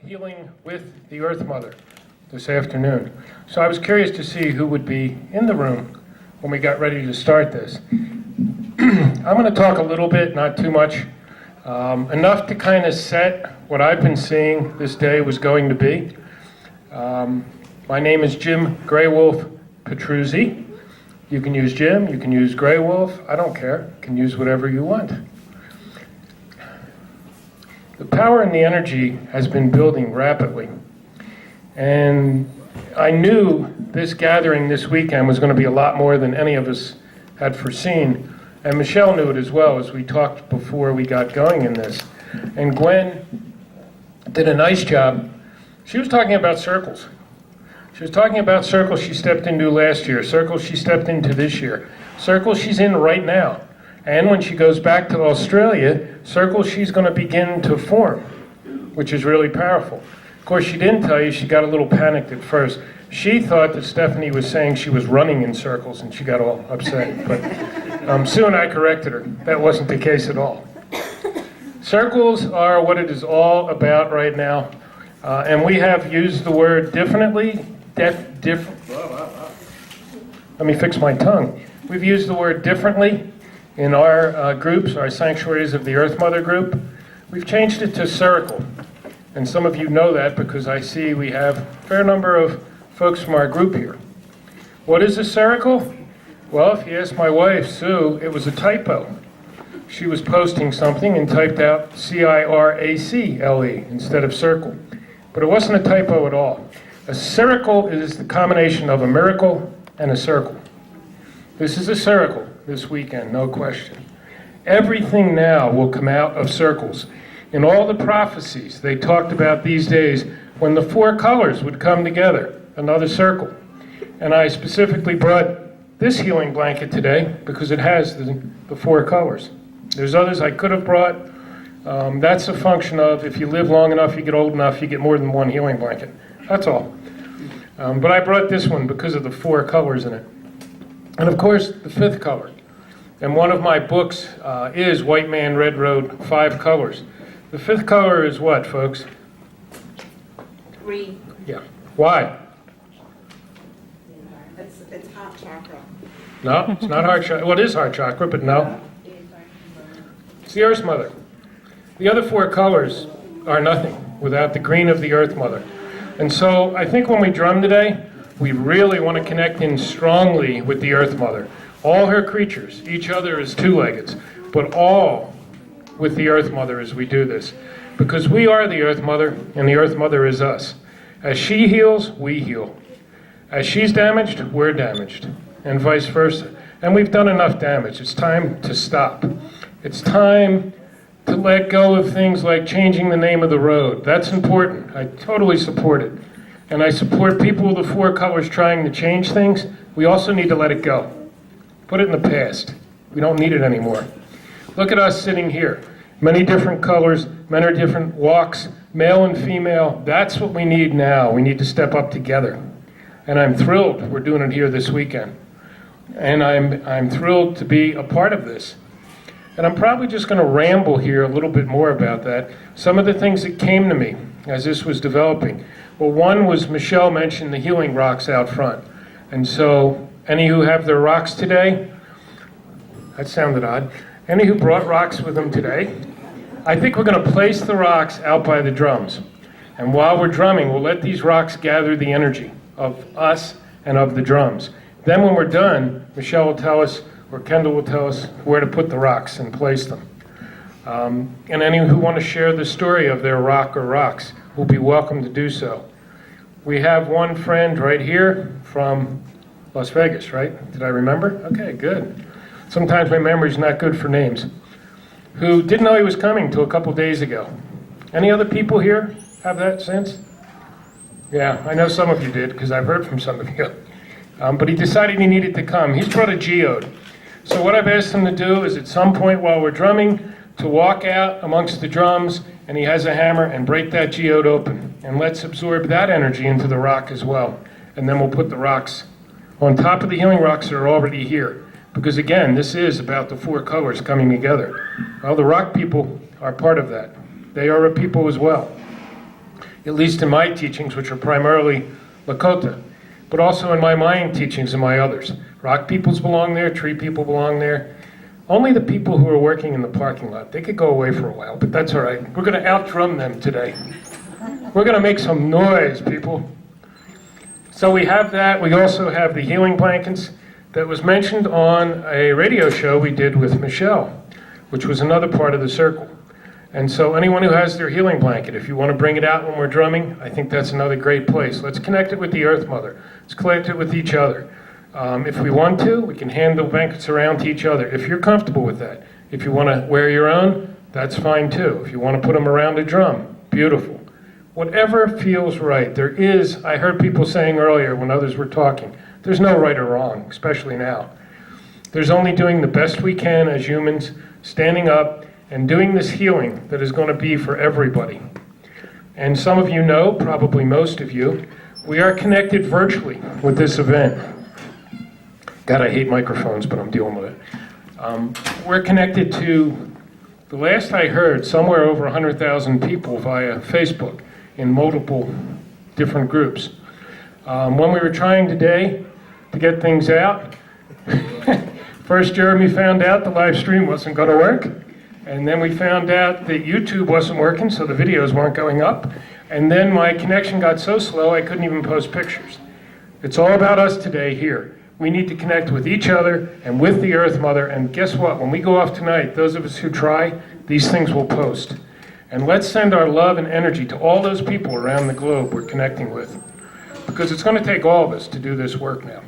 healing with the Earth Mother this afternoon. So I was curious to see who would be in the room when we got ready to start this. I'm going to talk a little bit, not too much, enough to kind of set what I've been seeing this day was going to be. My name is Jim Graywolf Petruzzi. You can use Jim, you can use Graywolf, I don't care. You can use whatever you want. The power and the energy has been building rapidly. And I knew this gathering this weekend was going to be a lot more than any of us had foreseen. And Michelle knew it as well, as we talked before we got going in this. And Gwen did a nice job. She was talking about circles. She was talking about circles she stepped into last year, circles she stepped into this year, circles she's in right now. And when she goes back to Australia, circles she's going to begin to form, which is really powerful. Of course, she didn't tell you, she got a little panicked at first. She thought that Stephanie was saying she was running in circles, and she got all upset. But soon I corrected her. That wasn't the case at all. Circles are what it is all about right now. And we have used the word definitely. Let me fix my tongue. We've used the word differently in our groups, our Sanctuaries of the Earth Mother group. We've changed it to circle. And some of you know that because I see we have a fair number of folks from our group here. What is a circle? Well, if you ask my wife, Sue, it was a typo. She was posting something and typed out C-I-R-A-C-L-E instead of circle. But it wasn't a typo at all. A circle is the combination of a miracle and a circle. This is a circle this weekend, no question. Everything now will come out of circles. In all the prophecies they talked about these days, when the four colors would come together, another circle. And I specifically brought this healing blanket today because it has the four colors. There's others I could have brought. That's a function of if you live long enough, you get old enough, you get more than one healing blanket. That's all. But I brought this one because of the four colors in it. And of course, the fifth color. And one of my books is White Man, Red Road, 5 Colors. The fifth color is what, folks? Green. Yeah. Why? It's heart chakra. No, it's not heart chakra. Well, it is heart chakra, but no. It's the Earth Mother. The other 4 colors are nothing without the green of the Earth Mother. And so I think when we drum today, we really want to connect in strongly with the Earth Mother. All her creatures, each other is two-legged, but all with the Earth Mother as we do this. Because we are the Earth Mother, and the Earth Mother is us. As she heals, we heal. As she's damaged, we're damaged, and vice versa. And we've done enough damage. It's time to stop. It's time to let go of things like changing the name of the road. That's important. I totally support it. And I support people with the 4 colors trying to change things. We also need to let it go. Put it in the past. We don't need it anymore. Look at us sitting here. Many different colors, many different walks, male and female. That's what we need now. We need to step up together. And I'm thrilled we're doing it here this weekend. And I'm thrilled to be a part of this. And I'm probably just going to ramble here a little bit more about that. Some of the things that came to me as this was developing. Well, one was Michelle mentioned the healing rocks out front. And so any who have their rocks today, that sounded odd. Any who brought rocks with them today, I think we're going to place the rocks out by the drums. And while we're drumming, we'll let these rocks gather the energy of us and of the drums. Then when we're done, Michelle will tell us, or Kendall will tell us where to put the rocks and place them. And any who want to share the story of their rock or rocks will be welcome to do so. We have one friend right here from Las Vegas, right? Did I remember? Okay, good. Sometimes my memory's not good for names. Who didn't know he was coming till a couple days ago. Any other people here have that sense? Yeah, I know some of you did because I've heard from some of you. But he decided he needed to come. He's brought a geode. So what I've asked him to do is at some point while we're drumming to walk out amongst the drums, and he has a hammer, and break that geode open. And let's absorb that energy into the rock as well. And then we'll put the rocks on top of the healing rocks that are already here. Because again, this is about the 4 colors coming together. Well, the rock people are part of that. They are a people as well. at least in my teachings, which are primarily Lakota, but also in my Mayan teachings and my others. Rock peoples belong there, tree people belong there. Only the people who are working in the parking lot, they could go away for a while, but that's all right. We're going to out-drum them today. We're going to make some noise, people. So we have that. We also have the healing blankets that was mentioned on a radio show we did with Michelle, which was another part of the circle. And so anyone who has their healing blanket, if you want to bring it out when we're drumming, I think that's another great place. Let's connect it with the Earth Mother. Let's connect it with each other. If we want to, we can hand the blankets around to each other, if you're comfortable with that. If you want to wear your own, that's fine too. If you want to put them around a drum, beautiful. Whatever feels right. There is, I heard people saying earlier when others were talking, there's no right or wrong, especially now. There's only doing the best we can as humans, standing up, and doing this healing that is going to be for everybody. And some of you know, probably most of you, we are connected virtually with this event. God, I hate microphones, but I'm dealing with it. We're connected to, the last I heard, somewhere over 100,000 people via Facebook in multiple different groups. When we were trying today to get things out, first Jeremy found out the live stream wasn't going to work. And then we found out that YouTube wasn't working, so the videos weren't going up. And then my connection got so slow I couldn't even post pictures. It's all about us today here. We need to connect with each other and with the Earth Mother. And guess what? When we go off tonight, those of us who try, these things will post. And let's send our love and energy to all those people around the globe we're connecting with. Because it's going to take all of us to do this work now.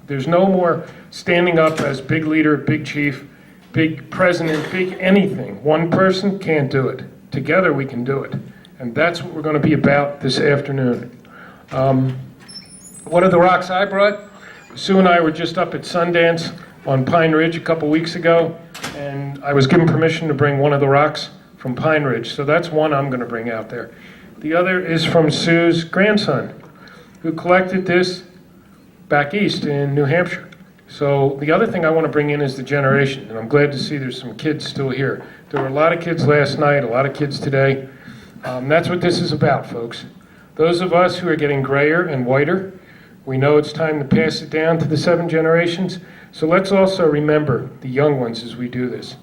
There's no more standing up as big leader, big chief, big president, big anything. One person can't do it. Together we can do it. And that's what we're going to be about this afternoon. One of the rocks I brought, Sue and I were just up at Sundance on Pine Ridge a couple weeks ago, and I was given permission to bring one of the rocks from Pine Ridge. So that's one I'm going to bring out there. The other is from Sue's grandson, who collected this back east in New Hampshire. So the other thing I want to bring in is the generation, and I'm glad to see there's some kids still here. There were a lot of kids last night, a lot of kids today. That's what this is about, folks. Those of us who are getting grayer and whiter, we know it's time to pass it down to the 7 generations. So let's also remember the young ones as we do this.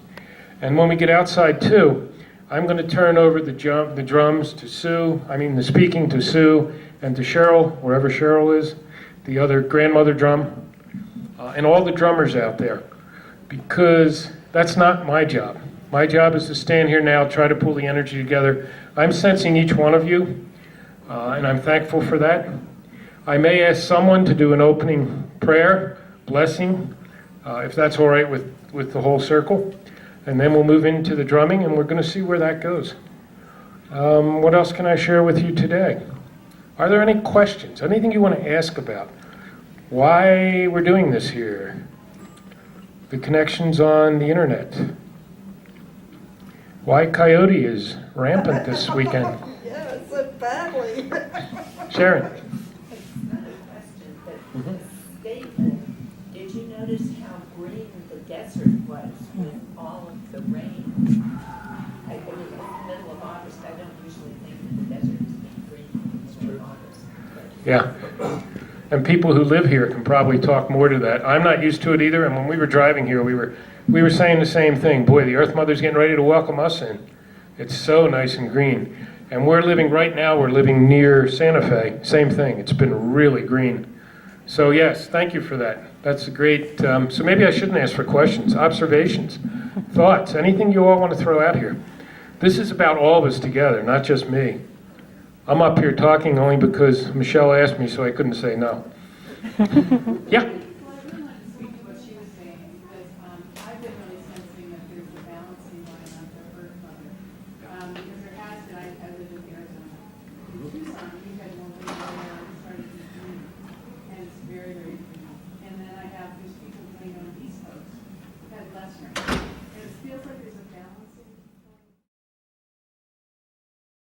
And when we get outside too, I'm going to turn over the drums to Sue, the speaking to Sue and to Cheryl, wherever Cheryl is, the other grandmother drum. And all the drummers out there, because that's not my job. My job is to stand here now, try to pull the energy together. I'm sensing each one of you, and I'm thankful for that. I may ask someone to do an opening prayer, blessing, if that's all right with the whole circle, and then we'll move into the drumming, and we're going to see where that goes. What else can I share with you today? Are there any questions? Anything you want to ask about? Why we're doing this here? The connections on the internet? Why coyote is rampant this weekend? Yeah, so badly. Sharon? It's not a question, but a statement. Did you notice how green the desert was with all of the rain? I mean, it's the middle of August. I don't usually think that the desert is being green in the middle of August. Yeah. And people who live here can probably talk more to that. I'm not used to it either, and when we were driving here, we were saying the same thing. Boy, the Earth Mother's getting ready to welcome us in. It's so nice and green. And we're living near Santa Fe. Same thing. It's been really green. So yes, thank you for that. That's a great, so maybe I shouldn't ask for questions, observations, thoughts, anything you all want to throw out here. This is about all of us together, not just me. I'm up here talking only because Michelle asked me, so I couldn't say no. Yeah?